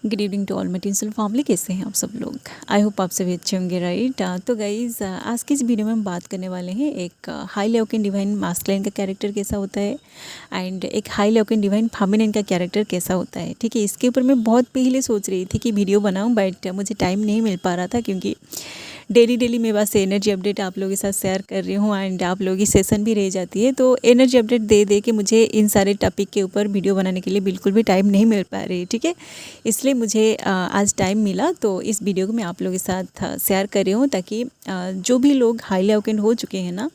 Good evening to all my tinsel family. कैसे हैं आप सब लोग? आई होप आप सभी अच्छे होंगे, राइट। तो गाइज़, आज की इस वीडियो में हम बात करने वाले हैं एक हाई लेवल डिवाइन मास्कुलिन का कैरेक्टर कैसा होता है एंड एक हाई लेवल डिवाइन फेमिनिन का कैरेक्टर कैसा होता है। ठीक है, इसके ऊपर मैं बहुत पहले सोच रही थी कि वीडियो बनाऊं, बट मुझे टाइम नहीं मिल पा रहा था क्योंकि डेली मैं बस एनर्जी अपडेट आप लोगों के साथ शेयर कर रही हूँ एंड आप लोगों की सेशन भी रह जाती है, तो एनर्जी अपडेट दे के मुझे इन सारे टॉपिक के ऊपर वीडियो बनाने के लिए बिल्कुल भी टाइम नहीं मिल पा रही। ठीक है, इसलिए मुझे आज टाइम मिला तो इस वीडियो को मैं आप लोगों के साथ शेयर कर रही हूँ ताकि जो भी लोग हाईली अवेकेंड हो चुके हैं ना,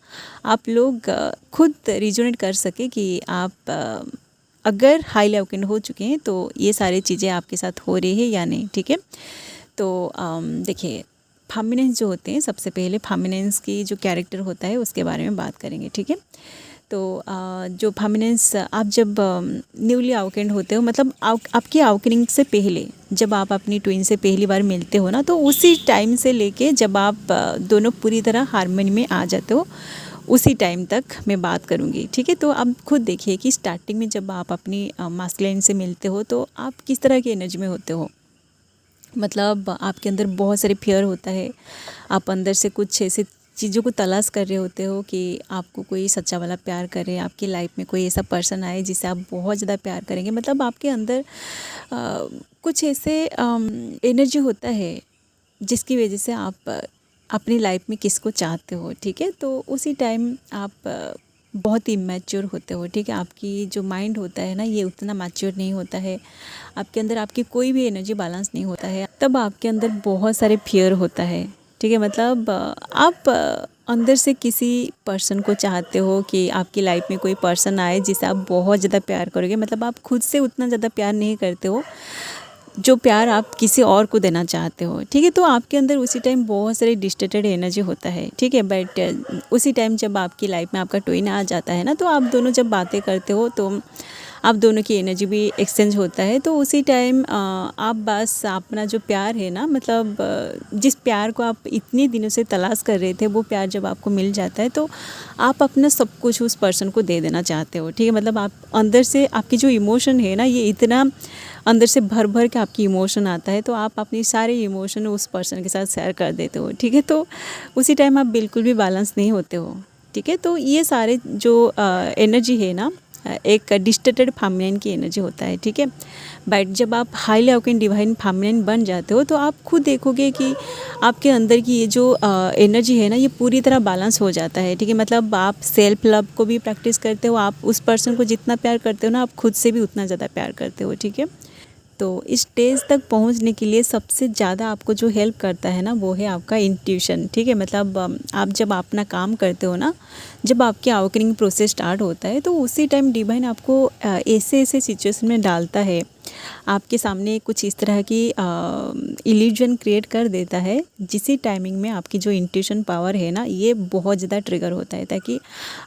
आप लोग खुद रिजोनेट कर सके कि आप अगर हाईली अवेकेंड हो चुके हैं तो ये सारी चीज़ें आपके साथ हो रही है या नहीं। ठीक है, तो देखिए, फेमिनिन्स जो होते हैं, सबसे पहले फेमिनिन्स की जो कैरेक्टर होता है उसके बारे में बात करेंगे। ठीक है, तो जो फेमिनिन्स, आप जब न्यूली अवेकेंड होते हो, मतलब आपकी अवेकनिंग से पहले जब आप अपनी ट्विन से पहली बार मिलते हो ना, तो उसी टाइम से लेके जब आप दोनों पूरी तरह हार्मनी में आ जाते हो, उसी टाइम तक मैं बात करूँगी। ठीक है, तो आप खुद देखिए कि स्टार्टिंग में जब आप अपनी मास्कुलिन से मिलते हो तो आप किस तरह की एनर्जी में होते हो। मतलब आपके अंदर बहुत सारे फियर होता है, आप अंदर से कुछ ऐसे चीज़ों को तलाश कर रहे होते हो कि आपको कोई सच्चा वाला प्यार करे, आपकी लाइफ में कोई ऐसा पर्सन आए जिसे आप बहुत ज़्यादा प्यार करेंगे। मतलब आपके अंदर कुछ ऐसे एनर्जी होता है जिसकी वजह से आप अपनी लाइफ में किसको चाहते हो। ठीक है, तो उसी टाइम आप बहुत ही मैच्योर होते हो। ठीक है, आपकी जो माइंड होता है ना, ये उतना मैच्योर नहीं होता है, आपके अंदर आपकी कोई भी एनर्जी बैलेंस नहीं होता है, तब आपके अंदर बहुत सारे फियर होता है। ठीक है, मतलब आप अंदर से किसी पर्सन को चाहते हो कि आपकी लाइफ में कोई पर्सन आए जिसे आप बहुत ज़्यादा प्यार करोगे। मतलब आप खुद से उतना ज़्यादा प्यार नहीं करते हो जो प्यार आप किसी और को देना चाहते हो। ठीक है, तो आपके अंदर उसी टाइम बहुत सारे डिस्टर्टेड एनर्जी होता है। ठीक है, बट उसी टाइम जब आपकी लाइफ में आपका ट्विन आ जाता है ना, तो आप दोनों जब बातें करते हो तो आप दोनों की एनर्जी भी एक्सचेंज होता है। तो उसी टाइम आप बस अपना जो प्यार है ना, मतलब जिस प्यार को आप इतने दिनों से तलाश कर रहे थे, वो प्यार जब आपको मिल जाता है तो आप अपना सब कुछ उस पर्सन को दे देना चाहते हो। ठीक है, मतलब आप अंदर से आपकी जो इमोशन है ना, ये इतना अंदर से भर के आपकी इमोशन आता है, तो आप अपनी सारे इमोशन उस पर्सन के साथ शेयर कर देते हो। ठीक है, तो उसी टाइम आप बिल्कुल भी बैलेंस नहीं होते हो। ठीक है, तो ये सारे जो एनर्जी है ना, एक डिस्टर्टेड फेमिनिन की एनर्जी होता है। ठीक है, बट जब आप हाईली अवेकेंड डिवाइन फेमिनिन बन जाते हो तो आप खुद देखोगे कि आपके अंदर की ये जो एनर्जी है ना, ये पूरी तरह बैलेंस हो जाता है। ठीक है, मतलब आप सेल्फ लव को भी प्रैक्टिस करते हो, आप उस पर्सन को जितना प्यार करते हो ना, आप खुद से भी उतना ज़्यादा प्यार करते हो। ठीक है, तो इस स्टेज तक पहुंचने के लिए सबसे ज़्यादा आपको जो हेल्प करता है ना, वो है आपका इंट्यूशन। ठीक है, मतलब आप जब अपना काम करते हो ना, जब आपकी अवेकनिंग प्रोसेस स्टार्ट होता है, तो उसी टाइम डिवाइन आपको ऐसे ऐसे सिचुएशन में डालता है, आपके सामने कुछ इस तरह की इल्यूजन क्रिएट कर देता है, जिसी टाइमिंग में आपकी जो इंट्यूशन पावर है ना, ये बहुत ज़्यादा ट्रिगर होता है, ताकि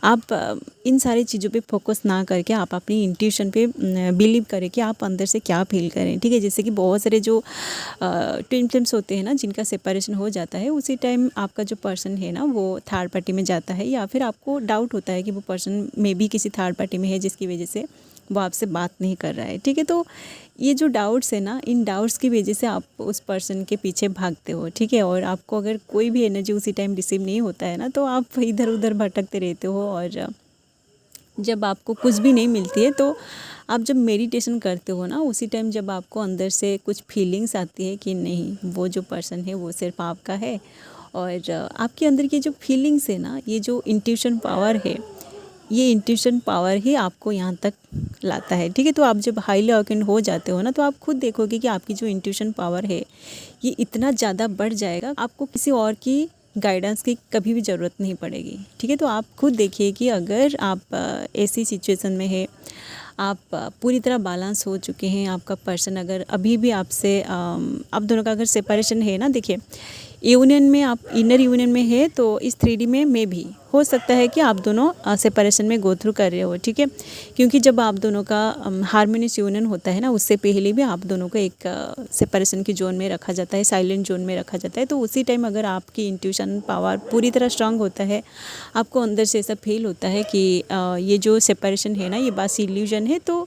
आप इन सारी चीज़ों पे फोकस ना करके आप अपनी इंट्यूशन पे बिलीव करें कि आप अंदर से क्या फील करें। ठीक है, जैसे कि बहुत सारे जो ट्विन फ्लेम्स होते हैं ना, जिनका सेपरेशन हो जाता है, उसी टाइम आपका जो पर्सन है ना, वो थर्ड पार्टी में जाता है, या फिर आपको डाउट होता है कि वो पर्सन मे बी किसी थर्ड पार्टी में है जिसकी वजह से वो आपसे बात नहीं कर रहा है। ठीक है, तो ये जो डाउट्स है ना, इन डाउट्स की वजह से आप उस पर्सन के पीछे भागते हो। ठीक है, और आपको अगर कोई भी एनर्जी उसी टाइम रिसीव नहीं होता है ना, तो आप इधर उधर भटकते रहते हो, और जब आपको कुछ भी नहीं मिलती है तो आप जब मेडिटेशन करते हो ना, उसी टाइम जब आपको अंदर से कुछ फीलिंग्स आती है कि नहीं, वो जो पर्सन है वो सिर्फ आपका है, और आपके अंदर की जो फीलिंग्स है ना, ये जो इंट्यूशन पावर है, ये इंट्यूशन पावर ही आपको यहाँ तक लाता है। ठीक है, तो आप जब हाईली अवेकेंड हो जाते हो ना, तो आप खुद देखोगे कि आपकी जो इंट्यूशन पावर है, ये इतना ज़्यादा बढ़ जाएगा, आपको किसी और की गाइडेंस की कभी भी ज़रूरत नहीं पड़ेगी। ठीक है, तो आप खुद देखिए कि अगर आप ऐसी सिचुएशन में है, आप पूरी तरह बैलेंस हो चुके हैं, आपका पर्सन अगर अभी भी आपसे आप दोनों का अगर सेपरेशन है ना, देखिए यूनियन में, आप इनर यूनियन में है, तो इस 3D में भी हो सकता है कि आप दोनों सेपरेशन में गो थ्रू कर रहे हो। ठीक है, क्योंकि जब आप दोनों का हार्मोनियस यूनियन होता है ना, उससे पहले भी आप दोनों को एक सेपरेशन की जोन में रखा जाता है, साइलेंट जोन में रखा जाता है। तो उसी टाइम अगर आपकी इंट्यूशन पावर पूरी तरह स्ट्रांग होता है, आपको अंदर से ऐसा फील होता है कि ये जो सेपरेशन है ना, ये बस इल्यूजन है, तो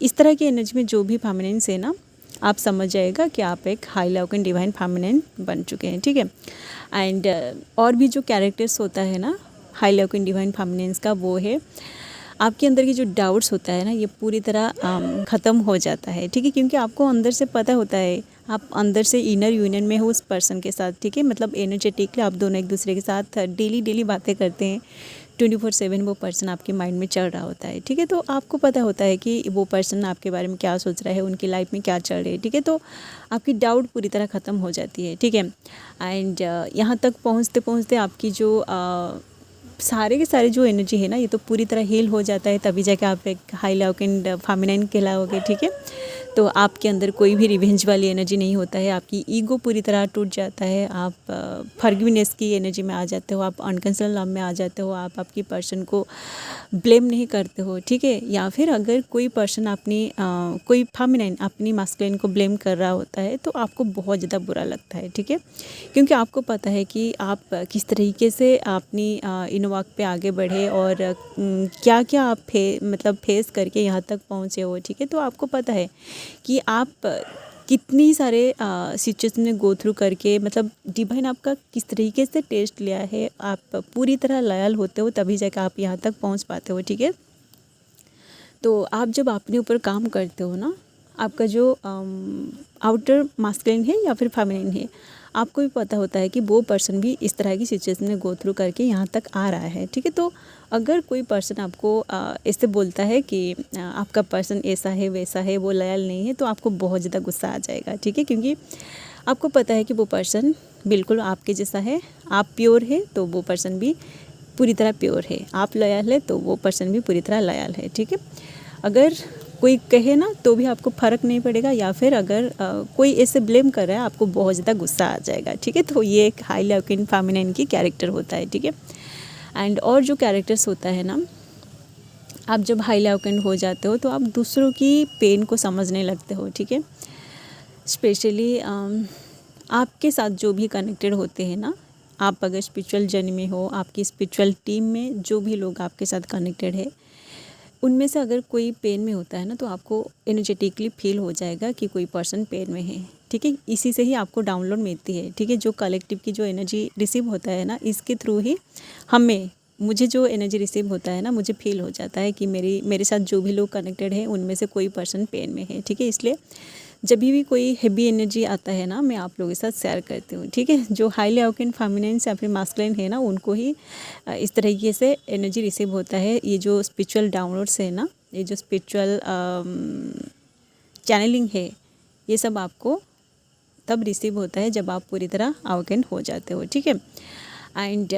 इस तरह की एनर्जी में जो भी फेमिनिन्स है ना, आप समझ जाएगा कि आप एक हाई लेवल डिवाइन फेमिनिन बन चुके हैं, ठीक है। एंड और भी जो कैरेक्टर्स होता है ना हाई लेवल डिवाइन फेमिनिन्स का, वो है आपके अंदर की जो डाउट्स होता है ना, ये पूरी तरह ख़त्म हो जाता है, ठीक है। क्योंकि आपको अंदर से पता होता है, आप अंदर से इनर यूनियन में हो उस पर्सन के साथ, ठीक है। मतलब एनर्जेटिकली आप दोनों एक दूसरे के साथ डेली बातें करते हैं, 24/7 वो पर्सन आपके माइंड में चल रहा होता है, ठीक है। तो आपको पता होता है कि वो पर्सन आपके बारे में क्या सोच रहा है, उनकी लाइफ में क्या चल रही है, ठीक है। तो आपकी डाउट पूरी तरह ख़त्म हो जाती है, ठीक है। एंड यहाँ तक पहुँचते पहुँचते आपकी जो सारे के सारे जो एनर्जी है ना, ये तो पूरी तरह हील हो जाता है, तभी जाके आप एक हाई लेवल फेमिनिन कहलाओगे, ठीक है। तो आपके अंदर कोई भी रिवेंज वाली एनर्जी नहीं होता है, आपकी ईगो पूरी तरह टूट जाता है, आप फॉरगिवनेस की एनर्जी में आ जाते हो, आप अनकंसर्न लव में आ जाते हो, आप आपकी पर्सन को ब्लेम नहीं करते हो, ठीक है। या फिर अगर कोई पर्सन अपनी कोई फेमिनिन अपनी मास्कुलिन को ब्लेम कर रहा होता है तो आपको बहुत ज़्यादा बुरा लगता है, ठीक है। क्योंकि आपको पता है कि आप किस तरीके से अपनी इन वॉक पे आगे बढ़े और क्या क्या आप मतलब फेस करके यहाँ तक पहुँचे हो, ठीक है। तो आपको पता है कि आप कितनी सारे सिचुएशन में गो थ्रू करके, मतलब डिवाइन आपका किस तरीके से टेस्ट लिया है, आप पूरी तरह लॉयल होते हो तभी जाकर आप यहाँ तक पहुँच पाते हो, ठीक है। तो आप जब अपने ऊपर काम करते हो ना, आपका जो आउटर मास्कुलिन है या फिर फेमिनिन है, आपको भी पता होता है कि वो पर्सन भी इस तरह की सिचुएशन में गो थ्रू करके यहाँ तक आ रहा है, ठीक है। तो अगर कोई पर्सन आपको ऐसे बोलता है कि आपका पर्सन ऐसा है वैसा है, वो लॉयल नहीं है, तो आपको बहुत ज़्यादा गुस्सा आ जाएगा, ठीक है। क्योंकि आपको पता है कि वो पर्सन बिल्कुल आपके जैसा है, आप प्योर है तो वो पर्सन भी पूरी तरह प्योर है, आप लॉयल है तो वो पर्सन भी पूरी तरह लॉयल है, ठीक है। अगर कोई कहे ना तो भी आपको फ़र्क नहीं पड़ेगा, या फिर अगर कोई ऐसे ब्लेम कर रहा है आपको बहुत ज़्यादा गुस्सा आ जाएगा, ठीक है। तो ये एक हाई लेवल फेमिनिन की कैरेक्टर होता है, ठीक है। एंड और जो कैरेक्टर्स होता है ना, आप जब हाई लेवल हो जाते हो तो आप दूसरों की पेन को समझने लगते हो, ठीक है। स्पेशली आपके साथ जो भी कनेक्टेड होते हैं ना, आप अगर स्पिरिचुअल जर्नी में हो, आपकी स्पिरिचुअल टीम में जो भी लोग आपके साथ कनेक्टेड है, उनमें से अगर कोई पेन में होता है ना, तो आपको एनर्जेटिकली फील हो जाएगा कि कोई पर्सन पेन में है, ठीक है। इसी से ही आपको डाउनलोड मिलती है, ठीक है। जो कलेक्टिव की जो एनर्जी रिसीव होता है ना, इसके थ्रू ही मुझे जो एनर्जी रिसीव होता है ना, मुझे फील हो जाता है कि मेरे साथ जो भी लोग कनेक्टेड है उनमें से कोई पर्सन पेन में है, ठीक है। इसलिए जब भी कोई हेवी एनर्जी आता है ना, मैं आप लोगों के साथ शेयर करती हूँ, ठीक है। जो हाई लेवल फेमिनिन या फिर मास्कुलिन है ना, उनको ही इस तरीके से एनर्जी रिसीव होता है। ये जो स्पिरिचुअल डाउनलोड्स है ना, ये जो स्पिरिचुअल चैनलिंग है, ये सब आपको तब रिसीव होता है जब आप पूरी तरह अवेकन हो जाते हो, ठीक है। एंड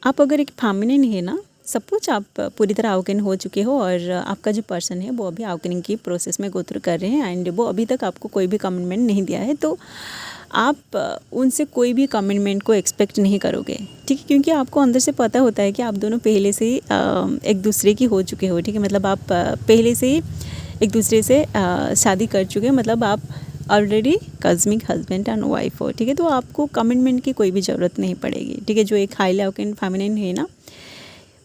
आप अगर एक फेमिनिन है ना, सपोज आप पूरी तरह अवेकन हो चुके हो और आपका जो पर्सन है वो अभी अवेकनिंग की प्रोसेस में गो थ्रू कर रहे हैं, एंड वो अभी तक आपको कोई भी कमिटमेंट नहीं दिया है, तो आप उनसे कोई भी कमिटमेंट को एक्सपेक्ट नहीं करोगे, ठीक है। क्योंकि आपको अंदर से पता होता है कि आप दोनों पहले से ही एक दूसरे की हो चुके हो, ठीक है। मतलब आप पहले से ही एक दूसरे से शादी कर चुके हैं, मतलब आप already cosmic husband and wife हो, ठीक है। तो आपको कमिटमेंट की कोई भी ज़रूरत नहीं पड़ेगी, ठीक है। जो एक हाई लेवल फेमिनिन है ना,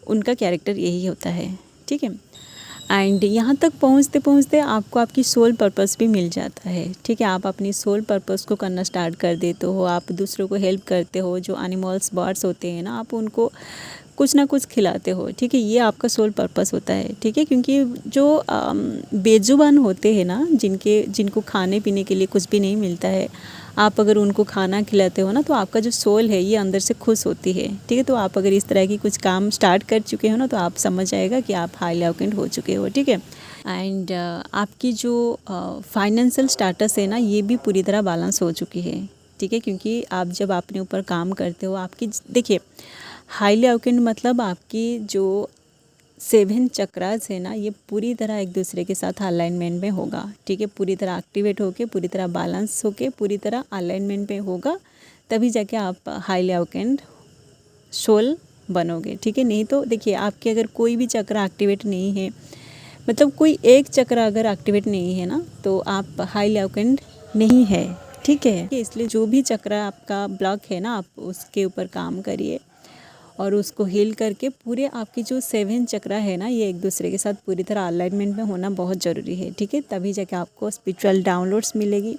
उनका कैरेक्टर यही होता है, ठीक है। एंड यहाँ तक पहुँचते पहुँचते आपको आपकी सोल पर्पस भी मिल जाता है, ठीक है। आप अपनी सोल पर्पस को करना स्टार्ट कर देते हो, आप दूसरों को हेल्प करते हो, जो एनिमल्स बर्ड्स होते हैं ना, आप उनको कुछ ना कुछ खिलाते हो, ठीक है। ये आपका सोल पर्पस होता है, ठीक है। क्योंकि जो बेजुबान होते हैं ना, जिनको खाने पीने के लिए कुछ भी नहीं मिलता है, आप अगर उनको खाना खिलाते हो ना, तो आपका जो सोल है ये अंदर से खुश होती है, ठीक है। तो आप अगर इस तरह की कुछ काम स्टार्ट कर चुके हो ना, तो आप समझ जाएगा कि आप हाई लेवल हो चुके हो, ठीक है। एंड आपकी जो फाइनेंशियल स्टेटस है ना, ये भी पूरी तरह बैलेंस हो चुकी है, ठीक है। क्योंकि आप जब अपने ऊपर काम करते हो, आपकी देखिए हाई लेवल मतलब आपकी जो 7 चक्रास है ना, ये पूरी तरह एक दूसरे के साथ अलाइनमेंट में होगा, ठीक है। पूरी तरह एक्टिवेट होके, पूरी तरह बैलेंस होके, पूरी तरह अलाइनमेंट में होगा, तभी जाके आप हाई लेवल सोल बनोगे, ठीक है। नहीं तो देखिए, आपके अगर कोई भी चक्र एक्टिवेट नहीं है, मतलब कोई एक चक्र अगर एक्टिवेट नहीं है ना, तो आप हाई लेवल नहीं है, ठीक है। इसलिए जो भी चक्र आपका ब्लॉक है ना, आप उसके ऊपर काम करिए और उसको हील करके पूरे आपकी जो 7 चक्रा है ना, ये एक दूसरे के साथ पूरी तरह अलाइनमेंट में होना बहुत ज़रूरी है, ठीक है। तभी जाके आपको स्पिरिचुअल डाउनलोड्स मिलेगी,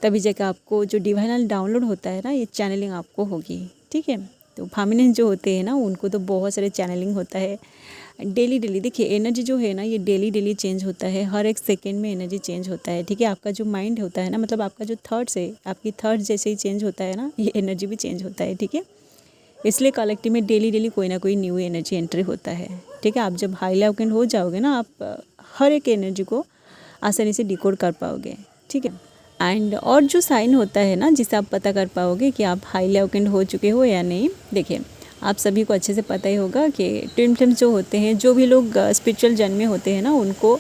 तभी जाके आपको जो डिवाइनल डाउनलोड होता है ना, ये चैनलिंग आपको होगी, ठीक है। तो फामिनेंस जो होते हैं ना, उनको तो बहुत सारे चैनलिंग होता है डेली डेली। देखिए एनर्जी जो है ना, ये डेली डेली चेंज होता है, हर एक सेकेंड में एनर्जी चेंज होता है, ठीक है। आपका जो माइंड होता है ना, मतलब आपका जो थॉट्स है, आपकी थॉट्स जैसे ही चेंज होता है ना, ये एनर्जी भी चेंज होता है, ठीक है। इसलिए कलेक्टिव में डेली डेली कोई ना कोई न्यू एनर्जी एंट्री होता है, ठीक है। आप जब हाई अवेकेंड हो जाओगे ना, आप हर एक एनर्जी को आसानी से डिकोड कर पाओगे, ठीक है। एंड और जो साइन होता है ना, जिससे आप पता कर पाओगे कि आप हाईली अवेकेंड हो चुके हो या नहीं। देखिए आप सभी को अच्छे से पता ही होगा कि ट्विन फ्लेम्स जो होते हैं, जो भी लोग स्पिरिचुअल जन्म में होते हैं ना, उनको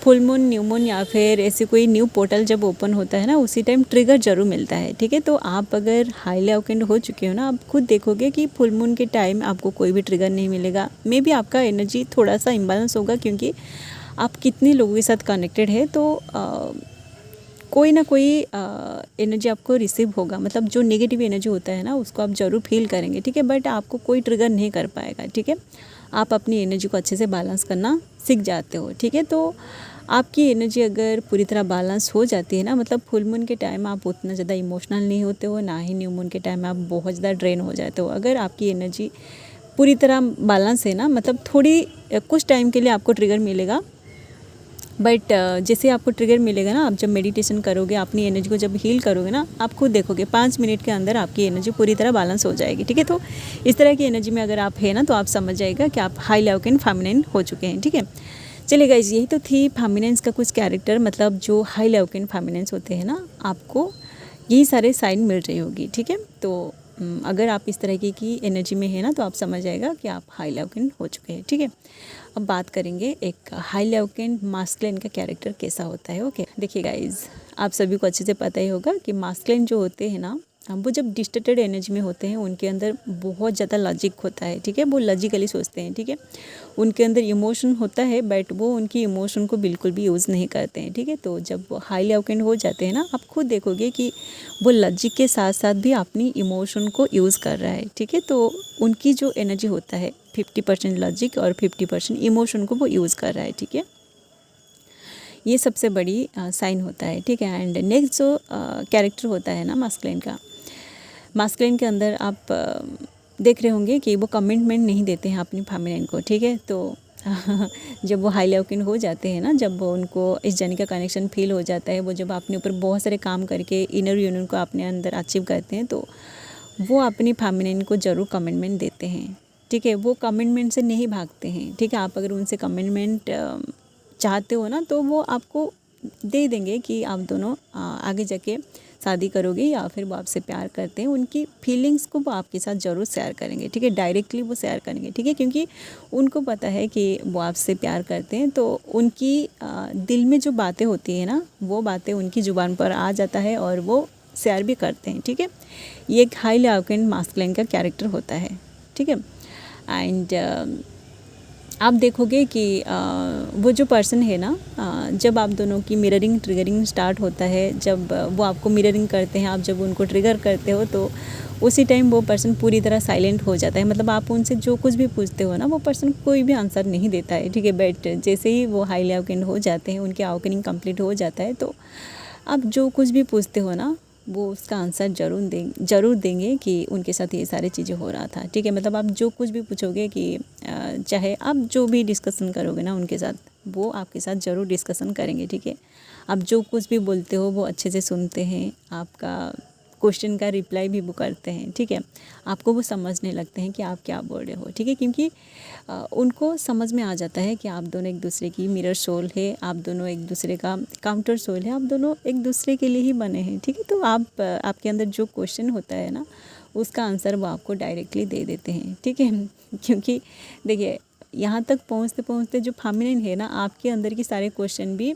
फुल मून, न्यू मून या फिर ऐसे कोई न्यू पोर्टल जब ओपन होता है ना, उसी टाइम ट्रिगर जरूर मिलता है, ठीक है। तो आप अगर हाईली अवेकेंड हो चुके हो ना, आप खुद देखोगे कि फुल मून के टाइम आपको कोई भी ट्रिगर नहीं मिलेगा। मे बी आपका एनर्जी थोड़ा सा इम्बैलेंस होगा, क्योंकि आप कितने लोगों के साथ कनेक्टेड है, तो कोई ना कोई एनर्जी आपको रिसीव होगा। मतलब जो नेगेटिव एनर्जी होता है ना, उसको आप ज़रूर फील करेंगे, ठीक है। बट आपको कोई ट्रिगर नहीं कर पाएगा, ठीक है। आप अपनी एनर्जी को अच्छे से बैलेंस करना सीख जाते हो, ठीक है। तो आपकी एनर्जी अगर पूरी तरह बैलेंस हो जाती है ना, मतलब फुल मून के टाइम आप उतना ज़्यादा इमोशनल नहीं होते हो, ना ही न्यू मून के टाइम आप बहुत ज़्यादा ड्रेन हो जाते हो। अगर आपकी एनर्जी पूरी तरह बैलेंस है ना, मतलब थोड़ी कुछ टाइम के लिए आपको ट्रिगर मिलेगा, बट जैसे आपको ट्रिगर मिलेगा ना, आप जब मेडिटेशन करोगे, अपनी एनर्जी को जब हील करोगे ना, आप खुद देखोगे 5 मिनट के अंदर आपकी एनर्जी पूरी तरह बैलेंस हो जाएगी, ठीक है। तो इस तरह की एनर्जी में अगर आप है ना, तो आप समझ जाएगा कि आप हाई अवेकेंड फेमिनिन हो चुके हैं, ठीक है। चलिए गाइस, यही तो थी फेमिनिन्स का कुछ कैरेक्टर, मतलब जो हाई अवेकेंड फेमिनिन्स होते हैं ना, आपको यही सारे साइन मिल रही होगी, ठीक है। तो अगर आप इस तरह की एनर्जी में है ना, तो आप समझ जाएगा कि आप हाई अवेकेंड हो चुके हैं, ठीक है। अब बात करेंगे एक हाई अवेकेंड मास्कुलिन का कैरेक्टर कैसा होता है, ओके। देखिए गाइज, आप सभी को अच्छे से पता ही होगा कि मास्कुलिन जो होते हैं ना, वो जब डिस्टर्टेड एनर्जी में होते हैं, उनके अंदर बहुत ज़्यादा लॉजिक होता है, ठीक है। वो लॉजिकली सोचते हैं, ठीक है। उनके अंदर इमोशन होता है, बट वो उनकी इमोशन को बिल्कुल भी यूज़ नहीं करते हैं, ठीक है। तो जब वो हाईली अवेकेंड हो जाते हैं ना, आप खुद देखोगे कि वो लॉजिक के साथ साथ भी अपनी इमोशन को यूज़ कर रहा है, ठीक है। तो उनकी जो एनर्जी होता है 50% लॉजिक और 50% इमोशन को वो यूज़ कर रहा है, ठीक है। ये सबसे बड़ी साइन होता है, ठीक है। एंड नेक्स्ट जो कैरेक्टर होता है ना मास्कुलिन का, मास्कुलिन के अंदर आप देख रहे होंगे कि वो कमिटमेंट नहीं देते हैं अपनी फेमिनिन को, ठीक है। तो जब वो हाई अवेकेंड हो जाते हैं ना, जब वो उनको इस जर्नी का कनेक्शन फील हो जाता है, वो जब अपने ऊपर बहुत सारे काम करके इनर यूनियन को अपने अंदर अचीव करते हैं, तो वो अपनी फेमिनिन को ज़रूर कमिटमेंट देते हैं, ठीक है। वो कमिटमेंट से नहीं भागते हैं, ठीक है। आप अगर उनसे कमिटमेंट चाहते हो ना, तो वो आपको दे देंगे कि आप दोनों आगे जाके शादी करोगे, या फिर वो आपसे प्यार करते हैं। उनकी फीलिंग्स को वो आपके साथ ज़रूर शेयर करेंगे, ठीक है। डायरेक्टली वो शेयर करेंगे, ठीक है, क्योंकि उनको पता है कि वो आपसे प्यार करते हैं। तो उनकी दिल में जो बातें होती हैं ना, वो बातें उनकी ज़ुबान पर आ जाता है और वो शेयर भी करते हैं, ठीक है। ये एक हाईली अवेकेंड मास्कुलिन का कैरेक्टर होता है, ठीक है। एंड आप देखोगे कि वो जो पर्सन है ना, जब आप दोनों की मिररिंग ट्रिगरिंग स्टार्ट होता है, जब वो आपको मिररिंग करते हैं, आप जब उनको ट्रिगर करते हो, तो उसी टाइम वो पर्सन पूरी तरह साइलेंट हो जाता है। मतलब आप उनसे जो कुछ भी पूछते हो ना, वो पर्सन कोई भी आंसर नहीं देता है, ठीक है। बट जैसे ही वो हाईली अवेकेंड हो जाते हैं, उनकी अवेकेनिंग कंप्लीट हो जाता है, तो आप जो कुछ भी पूछते हो ना, वो उसका आंसर ज़रूर देंगे कि उनके साथ ये सारी चीज़ें हो रहा था, ठीक है। मतलब आप जो कुछ भी पूछोगे, कि चाहे आप जो भी डिस्कशन करोगे ना उनके साथ, वो आपके साथ ज़रूर डिस्कशन करेंगे, ठीक है। आप जो कुछ भी बोलते हो, वो अच्छे से सुनते हैं, आपका क्वेश्चन का रिप्लाई भी वो करते हैं, ठीक है। आपको वो समझने लगते हैं कि आप क्या बोल रहे हो, ठीक है, क्योंकि उनको समझ में आ जाता है कि आप दोनों एक दूसरे की मिरर सोल है, आप दोनों एक दूसरे का काउंटर सोल है, आप दोनों एक दूसरे के लिए ही बने हैं, ठीक है। तो आपके अंदर जो क्वेश्चन होता है ना, उसका आंसर वो आपको डायरेक्टली दे देते हैं, ठीक है। क्योंकि देखिए, यहाँ तक पहुँचते पहुँचते जो फेमिनिन है ना, आपके अंदर की सारे क्वेश्चन भी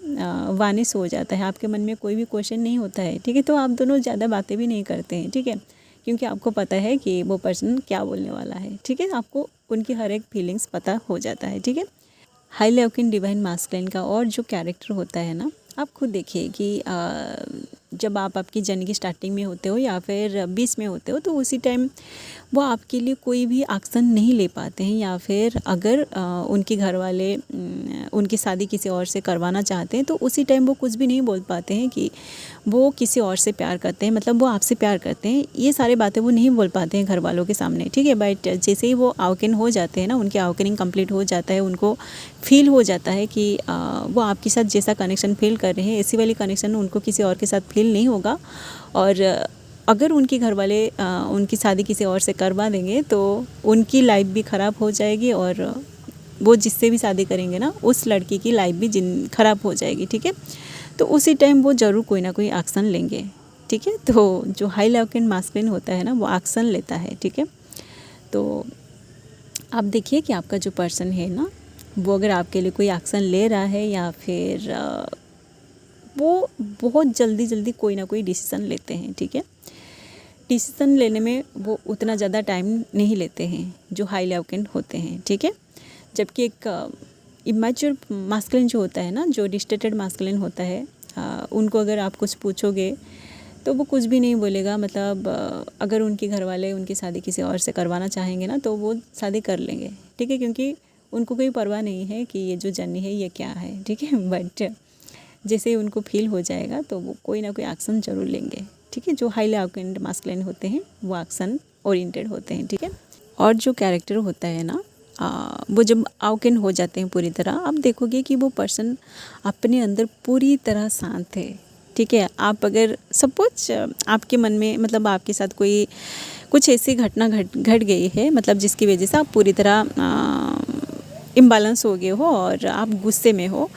वानिश हो जाता है, आपके मन में कोई भी क्वेश्चन नहीं होता है, ठीक है। तो आप दोनों ज़्यादा बातें भी नहीं करते हैं, ठीक है, क्योंकि आपको पता है कि वो पर्सन क्या बोलने वाला है, ठीक है। आपको उनकी हर एक फीलिंग्स पता हो जाता है, ठीक है। हाईली अवेकेंड डिवाइन मास्कुलिन का और जो कैरेक्टर होता है ना, आप खुद देखिए कि जब आप आपकी जर्नी की स्टार्टिंग में होते हो या फिर बीच में होते हो, तो उसी टाइम वो आपके लिए कोई भी एक्शन नहीं ले पाते हैं, या फिर अगर उनके घर वाले उनकी शादी किसी और से करवाना चाहते हैं तो उसी टाइम वो कुछ भी नहीं बोल पाते हैं कि वो किसी और से प्यार करते हैं, मतलब वो आपसे प्यार करते हैं। ये सारी बातें वो नहीं बोल पाते हैं घर वालों के सामने, ठीक है। बट जैसे ही वो अवेकन हो जाते हैं ना, उनके अवेकनिंग कंप्लीट हो जाता है, उनको फील हो जाता है कि वो आपके साथ जैसा कनेक्शन फील कर रहे हैं, ऐसी वाली कनेक्शन उनको किसी और के साथ फील नहीं होगा। और अगर उनके घर वाले उनकी शादी किसी और से करवा देंगे तो उनकी लाइफ भी ख़राब हो जाएगी, और वो जिससे भी शादी करेंगे ना, उस लड़की की लाइफ भी ख़राब हो जाएगी, ठीक है। तो उसी टाइम वो ज़रूर कोई ना कोई एक्शन लेंगे, ठीक है। तो जो हाई अवेकन मास्कुलिन होता है ना, वो एक्शन लेता है, ठीक है। तो आप देखिए कि आपका जो पर्सन है ना, वो अगर आपके लिए कोई एक्शन ले रहा है या फिर वो बहुत जल्दी कोई ना कोई डिसीज़न लेते हैं, ठीक है। डिसीज़न लेने में वो उतना ज़्यादा टाइम नहीं लेते हैं जो हाई अवेकन होते हैं, ठीक है। जबकि एक इमैच्योर मास्कुलिन जो होता है ना, जो डिस्टेटेड मास्कुलिन होता है, उनको अगर आप कुछ पूछोगे तो वो कुछ भी नहीं बोलेगा। मतलब अगर उनके घर वाले उनकी शादी किसी और से करवाना चाहेंगे ना, तो वो शादी कर लेंगे, ठीक है, क्योंकि उनको कोई परवाह नहीं है कि ये जो जर्नी है ये क्या है, ठीक है। बट जैसे ही उनको फील हो जाएगा तो वो कोई ना कोई एक्शन ज़रूर लेंगे, ठीक है। जो हाईली अवेकन्ड मास्कुलिन होते हैं वो एक्शन ओरिएंटेड होते हैं, ठीक है। और जो कैरेक्टर होता है ना, वो जब अवेकन हो जाते हैं पूरी तरह, आप देखोगे कि वो पर्सन अपने अंदर पूरी तरह शांत है, ठीक है। आप अगर सपोज आपके मन में, मतलब आपके साथ कोई कुछ ऐसी घटना घट गई है, मतलब जिसकी वजह से आप पूरी तरह इम्बैलेंस हो गए हो और आप गुस्से में हो,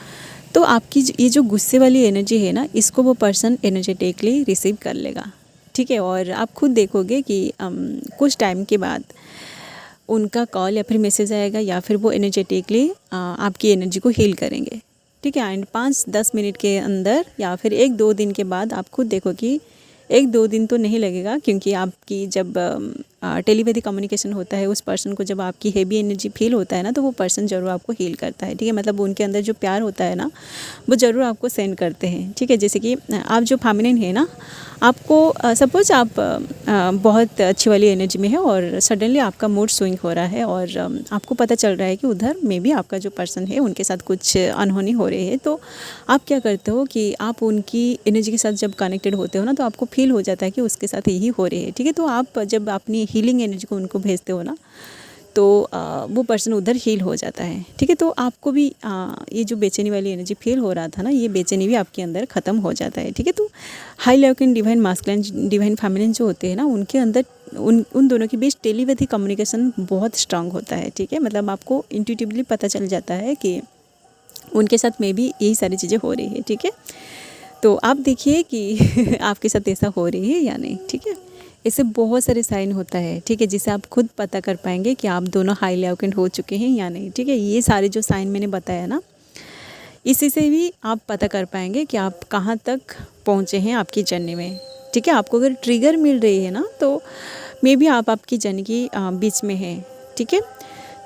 तो आपकी ये जो गुस्से वाली एनर्जी है ना, इसको वो पर्सन एनर्जेटिकली रिसीव कर लेगा, ठीक है। और आप खुद देखोगे कि कुछ टाइम के बाद उनका कॉल या फिर मैसेज आएगा, या फिर वो एनर्जेटिकली आपकी एनर्जी को हील करेंगे, ठीक है। एंड 5-10 मिनट के अंदर या फिर 1-2 दिन के बाद आप खुद देखो कि 1-2 दिन तो नहीं लगेगा, क्योंकि आपकी जब टेलीपैथी कम्युनिकेशन होता है, उस पर्सन को जब आपकी हेवी एनर्जी फील होता है ना, तो वो पर्सन ज़रूर आपको हील करता है, ठीक है। मतलब उनके अंदर जो प्यार होता है ना, वो ज़रूर आपको सेंड करते हैं, ठीक है। जैसे कि आप जो फेमिनिन है ना, आपको सपोज आप बहुत अच्छी वाली एनर्जी में है और सडनली आपका मूड स्विंग हो रहा है, और आपको पता चल रहा है कि उधर में भी आपका जो पर्सन है उनके साथ कुछ अनहोनी हो रही है, तो आप क्या करते हो कि आप उनकी एनर्जी के साथ जब कनेक्टेड होते हो ना, तो आपको फील हो जाता है कि उसके साथ यही हो रही है, ठीक है। तो आप जब अपनी हीलिंग एनर्जी को उनको भेजते हो ना, तो वो पर्सन उधर हील हो जाता है, ठीक है। तो आपको भी ये जो बेचैनी वाली एनर्जी फील हो रहा था ना, ये बेचैनी भी आपके अंदर ख़त्म हो जाता है, ठीक है। तो high awaken divine masculine divine feminine जो होते हैं ना, उनके अंदर उन दोनों के बीच टेलीपैथी कम्युनिकेशन बहुत स्ट्रांग होता है, ठीक है। मतलब आपको इंट्यूटिवली पता चल जाता है कि उनके साथ में भी यही सारी चीज़ें हो रही है, ठीक है। तो आप देखिए कि आपके साथ ऐसा हो रही है या नहीं, ठीक है। ऐसे बहुत सारे साइन होता है, ठीक है, जिसे आप खुद पता कर पाएंगे कि आप दोनों हाईली अवेकन हो चुके हैं या नहीं, ठीक है। ये सारे जो साइन मैंने बताया ना, इसी से भी आप पता कर पाएंगे कि आप कहाँ तक पहुँचे हैं आपकी जर्नी में, ठीक है। आपको अगर ट्रिगर मिल रही है ना, तो मे बी आप आपकी जर्नी की बीच में हैं, ठीक है।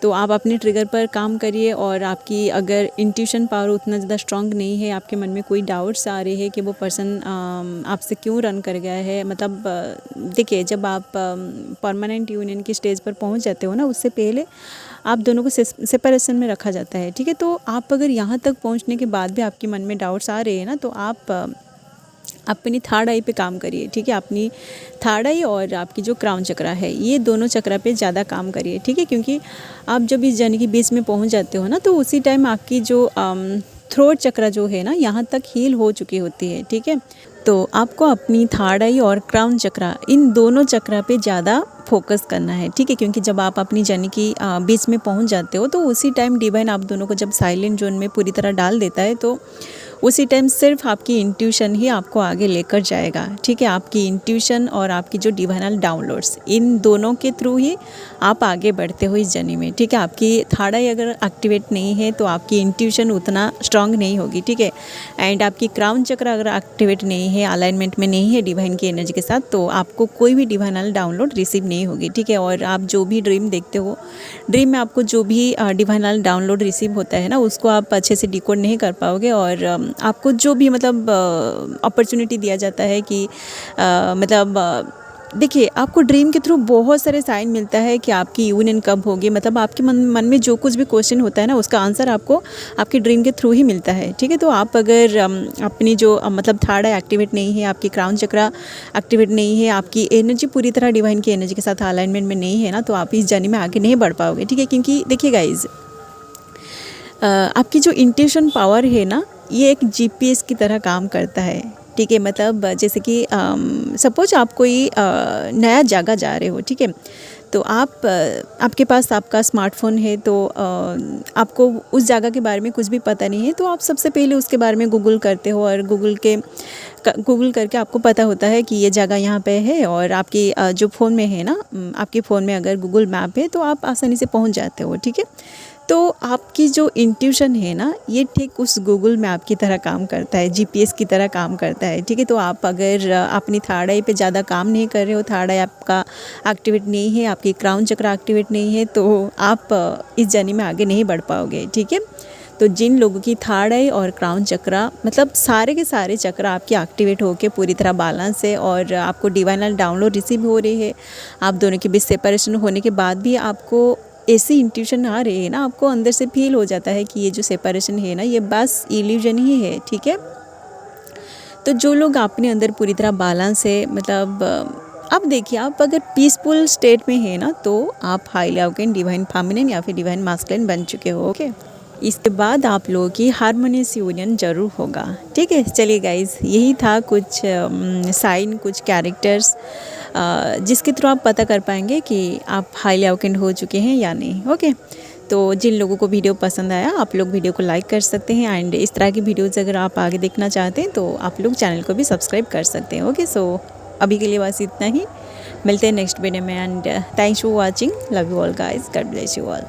तो आप अपने ट्रिगर पर काम करिए, और आपकी अगर इंट्यूशन पावर उतना ज़्यादा स्ट्रांग नहीं है, आपके मन में कोई डाउट्स आ रहे हैं कि वो पर्सन आपसे क्यों रन कर गया है, मतलब देखिए, जब आप परमानेंट यूनियन की स्टेज पर पहुंच जाते हो ना, उससे पहले आप दोनों को सेपरेशन में रखा जाता है, ठीक है। तो आप अगर यहाँ तक पहुँचने के बाद भी आपके मन में डाउट्स आ रहे हैं ना, तो आप अपनी थर्ड आई पे काम करिए, ठीक है। अपनी थर्ड आई और आपकी जो क्राउन चक्रा है, ये दोनों चक्रा पे ज़्यादा काम करिए, ठीक है। क्योंकि आप जब इस जर्नी के बीच में पहुंच जाते हो ना, तो उसी टाइम आपकी जो थ्रोट चक्रा जो है ना, यहाँ तक हील हो चुकी होती है, ठीक है। तो आपको अपनी थर्ड आई और क्राउन चक्रा, इन दोनों चक्रा पे ज़्यादा फोकस करना है, ठीक है। क्योंकि जब आप अपनी जर्नी की बीच में पहुंच जाते हो, तो उसी टाइम डिवाइन आप दोनों को जब साइलेंट जोन में पूरी तरह डाल देता है, तो उसी टाइम सिर्फ आपकी इंट्यूशन ही आपको आगे लेकर जाएगा, ठीक है। आपकी इंट्यूशन और आपकी जो डिवाइनल डाउनलोड्स, इन दोनों के थ्रू ही आप आगे बढ़ते हो इस जर्नी में, ठीक है। आपकी थर्ड आई अगर एक्टिवेट नहीं है, तो आपकी इंट्यूशन उतना स्ट्रांग नहीं होगी, ठीक है। एंड आपकी क्राउन चक्र अगर एक्टिवेट नहीं है, अलाइनमेंट में नहीं है डिवाइन की एनर्जी के साथ, तो आपको कोई भी डिवाइनल डाउनलोड रिसीव नहीं होगी, ठीक है। और आप जो भी ड्रीम देखते हो, ड्रीम में आपको जो भी डिवाइनल डाउनलोड रिसीव होता है ना, उसको आप अच्छे से डिकोड नहीं कर पाओगे, और आपको जो भी मतलब अपॉर्चुनिटी दिया जाता है कि देखिए, आपको ड्रीम के थ्रू बहुत सारे साइन मिलता है कि आपकी यूनियन कब होगी। मतलब आपके मन में जो कुछ भी क्वेश्चन होता है ना, उसका आंसर आपको आपके ड्रीम के थ्रू ही मिलता है, ठीक है। तो आप अगर अपनी जो मतलब थर्ड आई एक्टिवेट नहीं है, आपकी क्राउन चक्रा एक्टिवेट नहीं है, आपकी एनर्जी पूरी तरह डिवाइन की एनर्जी के साथ अलाइनमेंट में नहीं है ना, तो आप इस जर्नी में आगे नहीं बढ़ पाओगे, ठीक है। क्योंकि देखिए गाइज, आपकी जो इंट्यूशन पावर है ना, ये एक जीपीएस की तरह काम करता है, ठीक है। मतलब जैसे कि सपोज आप कोई नया जगह जा रहे हो, ठीक है। तो आपके पास आपका स्मार्टफोन है, तो आपको उस जगह के बारे में कुछ भी पता नहीं है, तो आप सबसे पहले उसके बारे में गूगल करते हो और गूगल करके आपको पता होता है कि ये जगह यहाँ पे है। और आपकी जो फ़ोन में है ना, आपके फ़ोन में अगर गूगल मैप है तो आप आसानी से पहुँच जाते हो, ठीक है। तो आपकी जो इंट्यूशन है ना, ये ठीक उस गूगल मैप की तरह काम करता है, जीपीएस की तरह काम करता है, ठीक है। तो आप अगर अपनी थर्ड आई पे ज़्यादा काम नहीं कर रहे हो, थर्ड आई आपका एक्टिवेट नहीं है, आपकी क्राउन चक्र एक्टिवेट नहीं है, तो आप इस जर्नी में आगे नहीं बढ़ पाओगे, ठीक है। तो जिन लोगों की थर्ड आई और क्राउन चक्रा मतलब सारे के सारे चक्र आपके एक्टिवेट होकर पूरी तरह बैलेंस है और आपको डिवाइनल डाउनलोड रिसीव हो रही है, आप दोनों के बीच सेपरेशन होने के बाद भी आपको ऐसी इंट्यूशन आ रही है ना, आपको अंदर से फील हो जाता है कि ये जो सेपरेशन है ना, ये बस इल्यूजन ही है, ठीक है। तो जो लोग अपने अंदर पूरी तरह बैलेंस है, मतलब अब देखिए, आप अगर पीसफुल स्टेट में है ना, तो आप हाईली अवेकन डिवाइन फेमिनिन या फिर डिवाइन मास्कुलिन बन चुके हो, ओके। इसके बाद आप लोगों की हार्मोनियस यूनियन जरूर होगा, ठीक है। चलिए गाइज, यही था कुछ साइन, कुछ कैरेक्टर्स जिसके थ्रू आप पता कर पाएंगे कि आप हाईली अवेकन हो चुके हैं या नहीं, ओके। तो जिन लोगों को वीडियो पसंद आया, आप लोग वीडियो को लाइक कर सकते हैं एंड इस तरह की वीडियोज़ अगर आप आगे देखना चाहते हैं तो आप लोग चैनल को भी सब्सक्राइब कर सकते हैं, ओके। सो अभी के लिए बस इतना ही, मिलते हैं नेक्स्ट वीडियो में and thanks for watching, love you all guys, God bless you all.